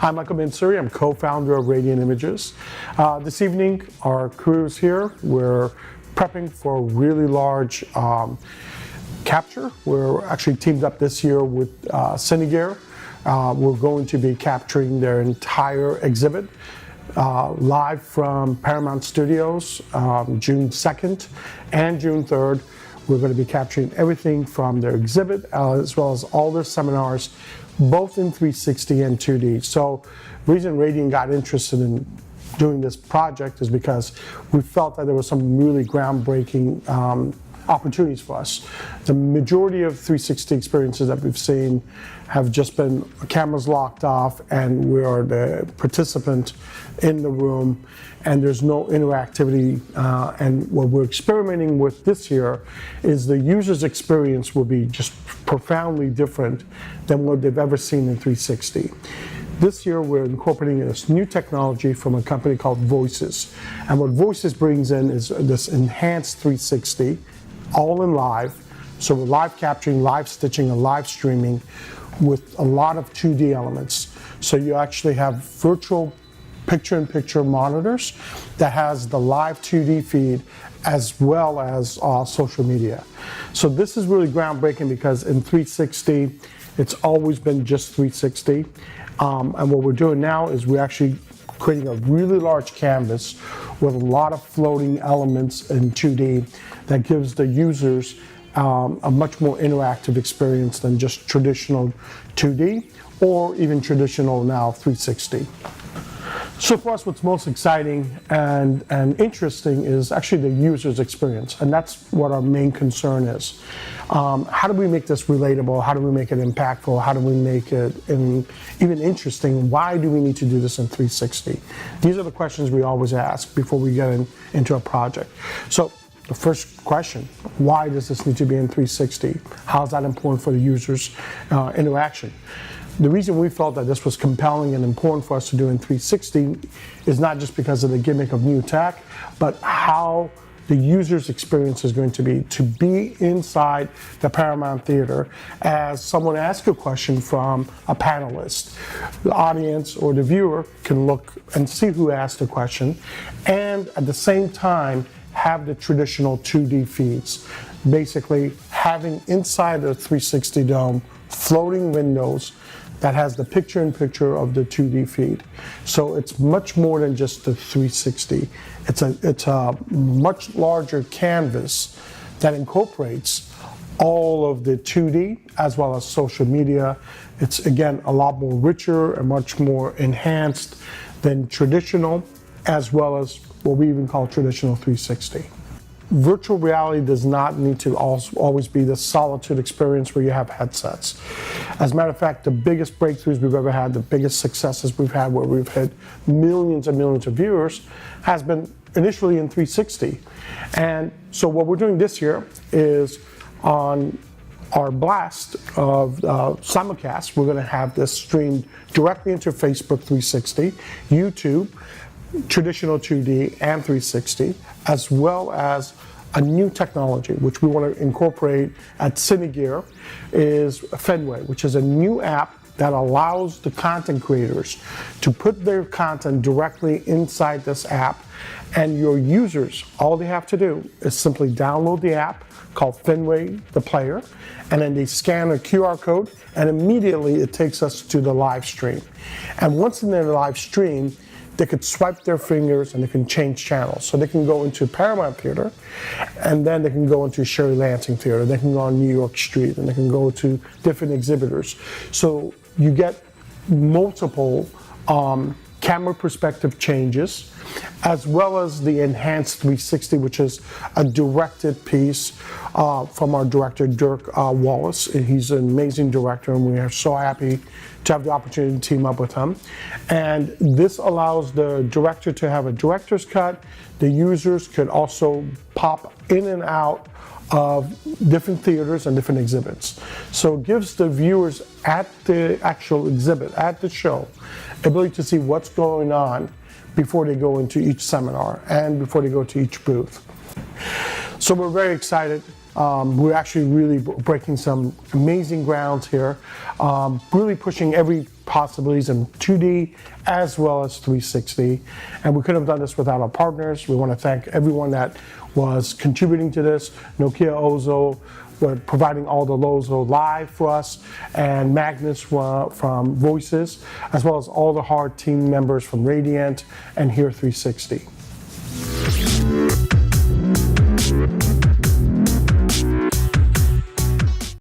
I'm Michael Mansouri. I'm co-founder of Radiant Images. This evening, our crew is here. We're prepping for a really large capture. We're actually teamed up this year with Cine. We're going to be capturing their entire exhibit live from Paramount Studios June 2nd and June 3rd. We're going to be capturing everything from their exhibit as well as all their seminars, both in 360 and 2D. So the reason Radiant got interested in doing this project is because we felt that there was some really groundbreaking opportunities for us. The majority of 360 experiences that we've seen have just been cameras locked off and we are the participant in the room and there's no interactivity. And what we're experimenting with this year is the user's experience will be just profoundly different than what they've ever seen in 360. This year we're incorporating this new technology from a company called Voices. And what Voices brings in is this enhanced 360, all in live. So we're live capturing, live stitching, and live streaming with a lot of 2D elements. So you actually have virtual picture-in-picture monitors that has the live 2D feed as well as social media. So this is really groundbreaking because in 360, it's always been just 360. And what we're doing now is we're actually creating a really large canvas with a lot of floating elements in 2D that gives the users a much more interactive experience than just traditional 2D or even traditional now 360. So for us, what's most exciting and interesting is actually the user's experience, and that's what our main concern is. How do we make this relatable? How do we make it impactful? How do we make it even interesting? Why do we need to do this in 360? These are the questions we always ask before we get into a project. So the first question, why does this need to be in 360? How is that important for the user's interaction? The reason we felt that this was compelling and important for us to do in 360 is not just because of the gimmick of new tech, but how the user's experience is going to be inside the Paramount Theater as someone asks a question from a panelist. The audience or the viewer can look and see who asked the question, and at the same time have the traditional 2D feeds. Basically having inside the 360 dome floating windows that has the picture-in-picture of the 2D feed. So it's much more than just the 360. It's a much larger canvas that incorporates all of the 2D as well as social media. It's, again, a lot more richer and much more enhanced than traditional, as well as what we even call traditional 360. Virtual reality does not need to always be the solitude experience where you have headsets. As a matter of fact, the biggest breakthroughs we've ever had, the biggest successes we've had where we've had millions and millions of viewers has been initially in 360. And so what we're doing this year is on our blast of simulcast, we're going to have this streamed directly into Facebook 360, YouTube, traditional 2D and 360, as well as a new technology which we want to incorporate at Cine is Fenway, which is a new app that allows the content creators to put their content directly inside this app, and your users, all they have to do is simply download the app called Fenway the Player, and then they scan a QR code and immediately it takes us to the live stream. And once in their live stream, they could swipe their fingers and they can change channels. So they can go into Paramount Theater, and then they can go into Sherry Lansing Theater, they can go on New York Street, and they can go to different exhibitors. So you get multiple camera perspective changes, as well as the enhanced 360, which is a directed piece from our director, Dirk Wallace. He's an amazing director, and we are so happy to have the opportunity to team up with him. And this allows the director to have a director's cut. The users could also pop in and out of different theaters and different exhibits. So it gives the viewers at the actual exhibit, at the show, ability to see what's going on before they go into each seminar and before they go to each booth. So we're very excited We're actually really breaking some amazing grounds here, really pushing every possibilities in 2D as well as 360. And we couldn't have done this without our partners. We want to thank everyone that was contributing to this. Nokia Ozo, providing all the Lozo live for us, and Magnus from Voices, as well as all the hard team members from Radiant and Here 360.